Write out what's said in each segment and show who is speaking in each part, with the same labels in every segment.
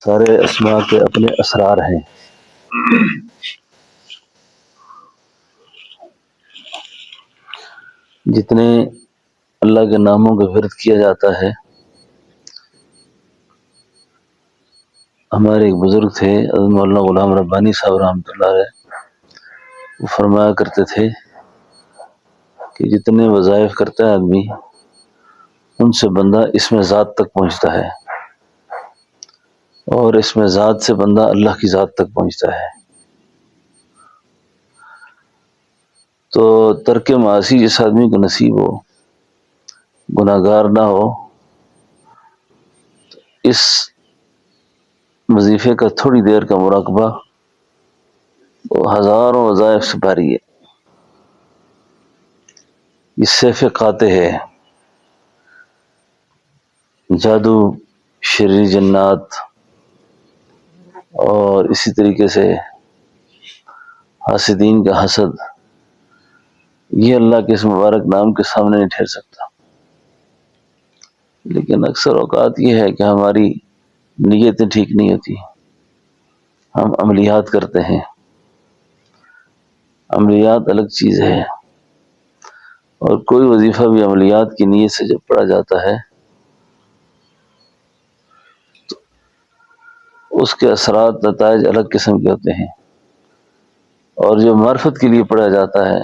Speaker 1: سارے اسماء کے اپنے اسرار ہیں۔ جتنے اللہ کے ناموں کا ورد کیا جاتا ہے، ہمارے ایک بزرگ تھے حضرت مولانا غلام ربانی صاحب رحمۃ اللہ علیہ، وہ فرمایا کرتے تھے کہ جتنے وظائف کرتا ہے آدمی، ان سے بندہ اسم ذات تک پہنچتا ہے، اور اسم ذات سے بندہ اللہ کی ذات تک پہنچتا ہے۔ تو ترک معاصی جس آدمی کو نصیب ہو، گناہ گار نہ ہو، اس وظیفے کا تھوڑی دیر کا مراقبہ وہ ہزاروں وظائف سے بھاری ہے۔ یہ سیف قاطع ہے، جادو، شریر جنات، اور اسی طریقے سے حاسدین کا حسد، یہ اللہ کے اس مبارک نام کے سامنے نہیں ٹھہر سکتا۔ لیکن اکثر اوقات یہ ہے کہ ہماری نیتیں ٹھیک نہیں ہوتی، ہم عملیات کرتے ہیں۔ عملیات الگ چیز ہے، اور کوئی وظیفہ بھی عملیات کی نیت سے جب پڑھا جاتا ہے تو اس کے اثرات، نتائج الگ قسم کے ہوتے ہیں۔ اور جو معرفت کے لیے پڑھا جاتا ہے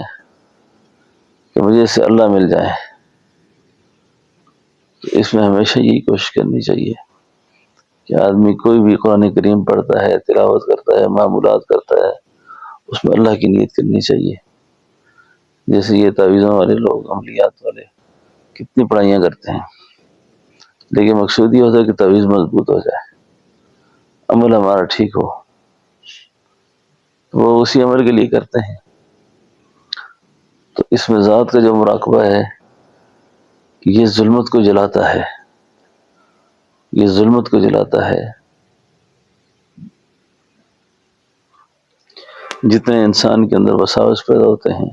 Speaker 1: کہ مجھے اس سے اللہ مل جائے، تو اس میں ہمیشہ یہی کوشش کرنی چاہیے کہ آدمی کوئی بھی قرآن کریم پڑھتا ہے، تلاوت کرتا ہے، معمولات کرتا ہے، اس میں اللہ کی نیت کرنی چاہیے۔ جیسے یہ تعویذوں والے لوگ، عملیات والے، کتنی پڑھائیاں کرتے ہیں، لیکن مقصود یہ ہوتا ہے کہ تعویذ مضبوط ہو جائے، عمل ہمارا ٹھیک ہو، وہ اسی عمل کے لیے کرتے ہیں۔ تو اس میں ذات کا جو مراقبہ ہے، یہ ظلمت کو جلاتا ہے، یہ ظلمت کو جلاتا ہے۔ جتنے انسان کے اندر وساوس پیدا ہوتے ہیں،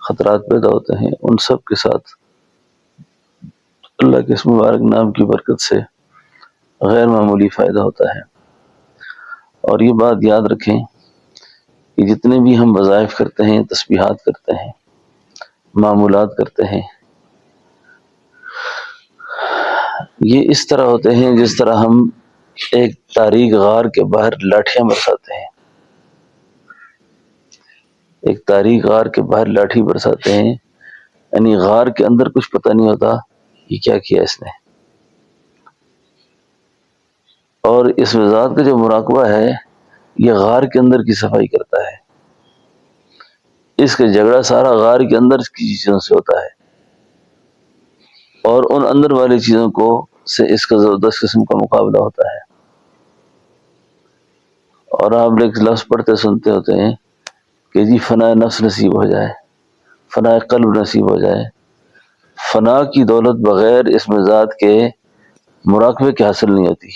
Speaker 1: خطرات پیدا ہوتے ہیں، ان سب کے ساتھ اللہ کے اس مبارک نام کی برکت سے غیر معمولی فائدہ ہوتا ہے۔ اور یہ بات یاد رکھیں کہ جتنے بھی ہم وظائف کرتے ہیں، تسبیحات کرتے ہیں، معمولات کرتے ہیں، یہ اس طرح ہوتے ہیں جس طرح ہم ایک تاریک غار کے باہر لاٹھیاں برساتے ہیں۔ ایک تاریک غار کے باہر لاٹھی برساتے ہیں، یعنی غار کے اندر کچھ پتہ نہیں ہوتا یہ کیا کیا اس نے۔ اور اس ذات کا جو مراقبہ ہے، یہ غار کے اندر کی صفائی کرتا ہے۔ اس کا جھگڑا سارا غار کے اندر کی چیزوں سے ہوتا ہے، اور ان اندر والی چیزوں کو سے اس کا زبردست قسم کا مقابلہ ہوتا ہے۔ اور آپ ایک لفظ پڑھتے سنتے ہوتے ہیں کہ جی فنا نفس نصیب ہو جائے، فنا قلب نصیب ہو جائے۔ فنا کی دولت بغیر اس ذات کے مراقبے کے حاصل نہیں ہوتی۔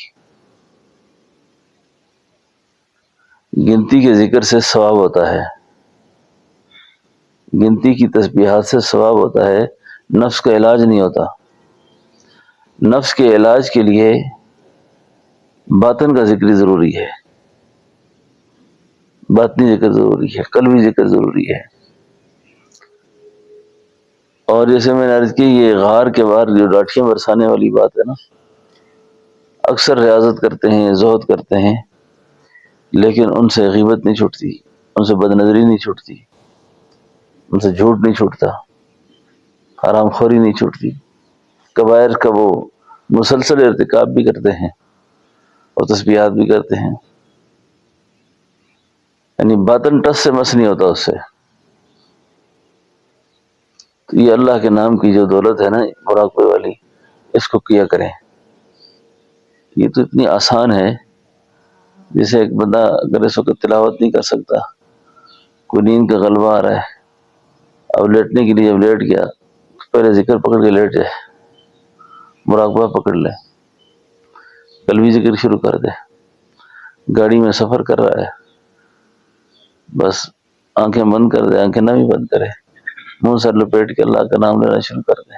Speaker 1: گنتی کے ذکر سے ثواب ہوتا ہے، گنتی کی تسبیحات سے ثواب ہوتا ہے، نفس کا علاج نہیں ہوتا۔ نفس کے علاج کے لیے باطن کا ذکر ضروری ہے، باطنی ذکر ضروری ہے، قلبی ذکر ضروری ہے۔ اور جیسے میں نے عرض کی، یہ غار کے باہر جو لاٹھیاں برسانے والی بات ہے نا، اکثر ریاضت کرتے ہیں، زہد کرتے ہیں، لیکن ان سے غیبت نہیں چھوٹتی، ان سے بدنظری نہیں چھوٹتی، ان سے جھوٹ نہیں چھوٹتا، حرام خوری نہیں چھوٹتی، کبائر کا وہ مسلسل ارتکاب بھی کرتے ہیں اور تسبیحات بھی کرتے ہیں، یعنی باطن ٹس سے مس نہیں ہوتا اس سے۔ تو یہ اللہ کے نام کی جو دولت ہے نا مراقبے والی، اس کو کیا کریں۔ یہ تو اتنی آسان ہے، جیسے ایک بندہ اگر اس وقت تلاوت نہیں کر سکتا، کوئی نیند کا غلبہ آ رہا ہے، اب لیٹنے کے لیے جب لیٹ گیا، پہلے ذکر پکڑ کے لیٹ جائے، مراقبہ پکڑ لے، قلبی ذکر شروع کر دے۔ گاڑی میں سفر کر رہا ہے، بس آنکھیں بند کر دے، آنکھیں نہ بھی بند کرے، منہ سر لپیٹ کے اللہ کا نام لینا شروع کر دے۔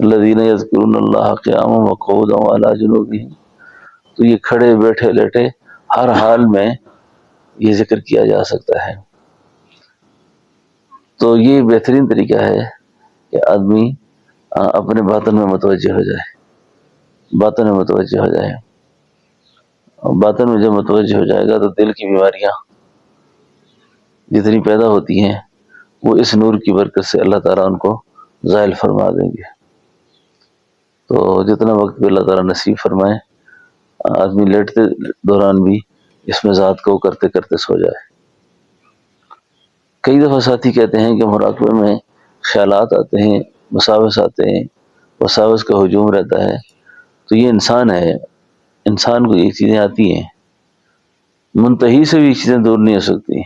Speaker 1: الذین یذکرون اللہ قیاما وقعودا وعلی جنوبہم، تو یہ کھڑے بیٹھے لیٹے ہر حال میں یہ ذکر کیا جا سکتا ہے۔ تو یہ بہترین طریقہ ہے کہ آدمی اپنے باطن میں متوجہ ہو جائے، باطن میں متوجہ ہو جائے۔ باطن میں جب متوجہ ہو جائے گا تو دل کی بیماریاں جتنی پیدا ہوتی ہیں وہ اس نور کی برکت سے اللہ تعالیٰ ان کو زائل فرما دیں گے۔ تو جتنا وقت بھی اللہ تعالیٰ نصیب فرمائے، آدمی لیٹتے دوران بھی اس میں ذات کو کرتے کرتے سو جائے۔ کئی دفعہ ساتھی کہتے ہیں کہ مراقبے میں خیالات آتے ہیں، وساوس آتے ہیں، وساوس کا ہجوم رہتا ہے، تو یہ انسان ہے، انسان کو یہ چیزیں آتی ہیں، منتہی سے بھی یہ چیزیں دور نہیں ہو سکتی۔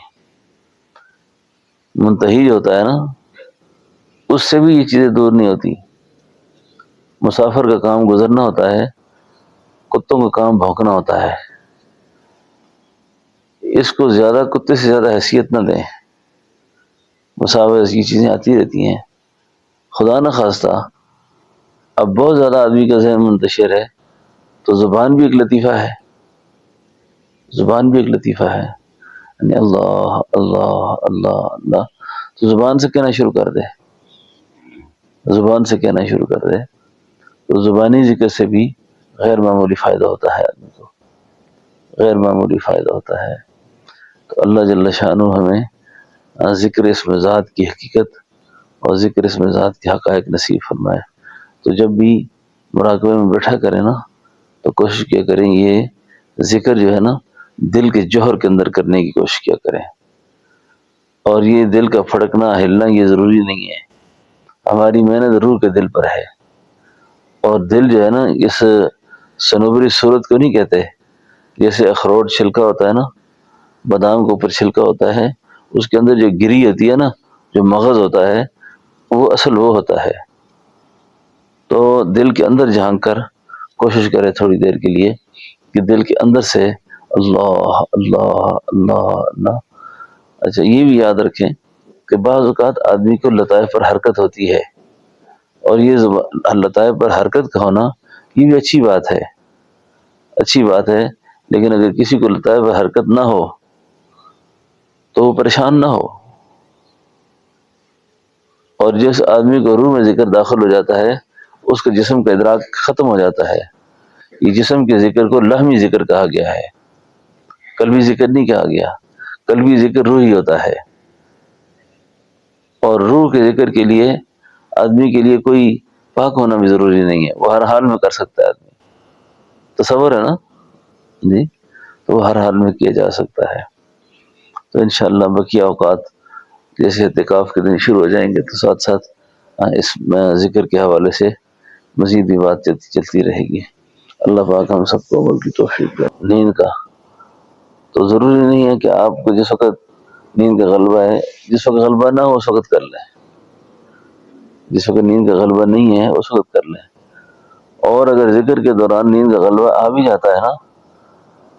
Speaker 1: منتہی جو ہوتا ہے نا، اس سے بھی یہ چیزیں دور نہیں ہوتی۔ مسافر کا کام گزرنا ہوتا ہے، کتوں کا کام بھونکنا ہوتا ہے۔ اس کو زیادہ کتے سے زیادہ حیثیت نہ دیں۔ مسافر کی چیزیں آتی رہتی ہیں، خدا نہ خواستہ اب بہت زیادہ آدمی کا ذہن منتشر ہے، تو زبان بھی ایک لطیفہ ہے، زبان بھی ایک لطیفہ ہے، یعنی اللہ اللہ اللہ اللہ، تو زبان سے کہنا شروع کر دے، زبان سے کہنا شروع کر دے، تو زبانی ذکر سے بھی غیر معمولی فائدہ ہوتا ہے آدمی کو، غیر معمولی فائدہ ہوتا ہے۔ تو اللہ جل شانہ ہمیں ذکر اسم ذات کی حقیقت اور ذکر اسم ذات کے حقائق نصیب فرمائے۔ تو جب بھی مراقبے میں بیٹھا کریں نا، تو کوشش کیا کریں یہ ذکر جو ہے نا دل کے جوہر کے اندر کرنے کی کوشش کیا کریں، اور یہ دل کا پھڑکنا ہلنا یہ ضروری نہیں ہے، ہماری محنت روح کے دل پر ہے، اور دل جو ہے نا اس صنوبری صورت کو نہیں کہتے، جیسے اخروٹ چھلکا ہوتا ہے نا، بادام کے اوپر چھلکا ہوتا ہے، اس کے اندر جو گری ہوتی ہے نا، جو مغز ہوتا ہے، وہ اصل وہ ہوتا ہے۔ تو دل کے اندر جھانک کر کوشش کرے تھوڑی دیر کے لیے کہ دل کے اندر سے اللہ اللہ اللہ اللہ۔ اچھا یہ بھی یاد رکھیں کہ بعض اوقات آدمی کو لطائف پر حرکت ہوتی ہے، اور یہ لطائف پر حرکت کا ہونا یہ بھی اچھی بات ہے، اچھی بات ہے، لیکن اگر کسی کو لطائف پر حرکت نہ ہو تو وہ پریشان نہ ہو، اور جس آدمی کو روح میں ذکر داخل ہو جاتا ہے اس کا جسم کا ادراک ختم ہو جاتا ہے۔ یہ جسم کے ذکر کو لحمی ذکر کہا گیا ہے، قلبی ذکر نہیں کہا گیا، قلبی ذکر روحی ہوتا ہے، اور روح کے ذکر کے لیے آدمی کے لیے کوئی پاک ہونا بھی ضروری نہیں ہے، وہ ہر حال میں کر سکتا ہے آدمی، تصور ہے نا جی، تو وہ ہر حال میں کیا جا سکتا ہے۔ تو انشاءاللہ بقیہ اوقات جیسے اعتکاف کے دن شروع ہو جائیں گے تو ساتھ ساتھ اس ذکر کے حوالے سے مزید بھی بات چلتی رہے گی۔ اللہ پاک ہم سب کو عمل کی توفیق دے۔ نیند کا تو ضروری نہیں ہے کہ آپ کو جس وقت نیند کا غلبہ ہے، جس وقت غلبہ نہ ہو اس وقت کر لیں، جس وقت نیند کا غلبہ نہیں ہے اس وقت کر لیں، اور اگر ذکر کے دوران نیند کا غلبہ آ بھی جاتا ہے نا،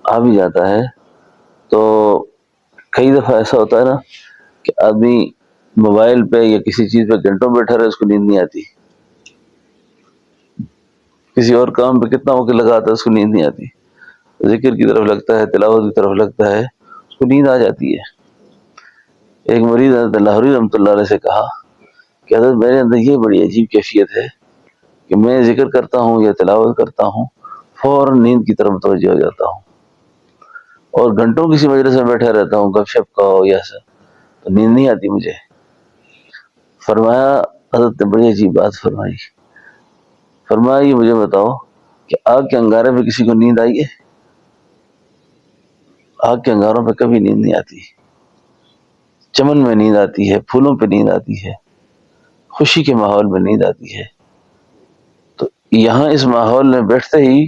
Speaker 1: آ بھی جاتا ہے، تو کئی دفعہ ایسا ہوتا ہے نا کہ آدمی موبائل پہ یا کسی چیز پہ گھنٹوں بیٹھا رہے اس کو نیند نہیں آتی، کسی اور کام پہ کتنا وقت لگاتا ہے اس کو نیند نہیں آتی، ذکر کی طرف لگتا ہے، تلاوت کی طرف لگتا ہے، اس کو نیند آ جاتی ہے۔ ایک مریض حضرت لاہوری رحمۃ اللہ علیہ سے کہا کہ حضرت میرے اندر یہ بڑی عجیب کیفیت ہے کہ میں ذکر کرتا ہوں یا تلاوت کرتا ہوں فوراً نیند کی طرف متوجہ ہو جاتا ہوں، اور گھنٹوں کسی مجلس میں بیٹھا رہتا ہوں، گپ شپ کا ہو یا ایسا، تو نیند نہیں آتی مجھے۔ فرمایا حضرت نے بڑی عجیب بات فرمائی، فرمایا یہ مجھے بتاؤ کہ آگ کے انگارے پہ کسی کو نیند آئی ہے؟ آگ کے انگاروں پہ کبھی نیند نہیں آتی، چمن میں نیند آتی ہے، پھولوں پہ نیند آتی ہے، خوشی کے ماحول میں نیند آتی ہے۔ تو یہاں اس ماحول میں بیٹھتے ہی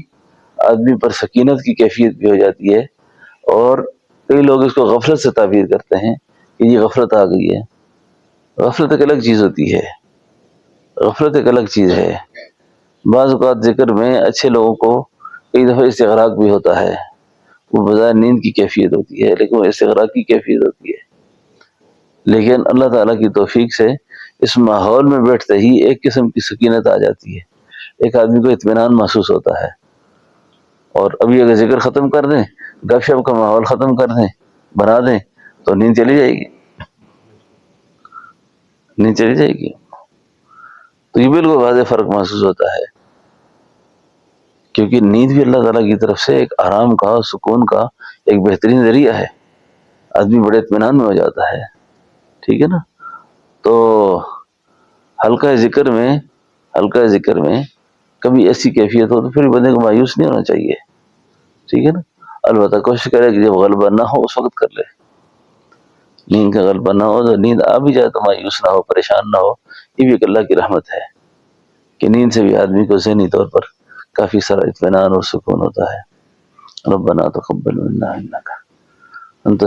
Speaker 1: آدمی پر سکینت کی کیفیت بھی ہو جاتی ہے، اور کئی لوگ اس کو غفلت سے تعبیر کرتے ہیں کہ یہ غفلت آ گئی ہے۔ غفلت ایک الگ چیز ہوتی ہے، غفلت ایک الگ چیز ہے۔ بعض اوقات ذکر میں اچھے لوگوں کو کئی دفعہ استغراق بھی ہوتا ہے، وہ بظاہر نیند کی کیفیت ہوتی ہے لیکن وہ استغراق کی کیفیت ہوتی ہے، لیکن اللہ تعالیٰ کی توفیق سے اس ماحول میں بیٹھتے ہی ایک قسم کی سکینت آ جاتی ہے، ایک آدمی کو اطمینان محسوس ہوتا ہے۔ اور ابھی اگر ذکر ختم کر دیں، گپ شپ کا ماحول ختم کر دیں، بنا دیں، تو نیند چلی جائے گی، نیند چلی جائے گی۔ تو یہ بالکل واضح فرق محسوس ہوتا ہے، کیونکہ نیند بھی اللہ تعالیٰ کی طرف سے ایک آرام کا، سکون کا ایک بہترین ذریعہ ہے، آدمی بڑے اطمینان میں ہو جاتا ہے، ٹھیک ہے نا۔ تو ہلکا ذکر میں کبھی ایسی کیفیت ہو تو پھر بندے کو مایوس نہیں ہونا چاہیے، ٹھیک ہے نا۔ البتہ کوشش کرے کہ جب غلبہ نہ ہو اس وقت کر لے، نیند کا غلبہ نہ ہو، تو نیند آ بھی جائے تو مایوس نہ ہو، پریشان نہ ہو۔ یہ بھی ایک اللہ کی رحمت ہے کہ نیند سے بھی آدمی کو ذہنی طور پر کافی سارا اطمینان اور سکون ہوتا ہے۔ ربنا تقبل منا انک انت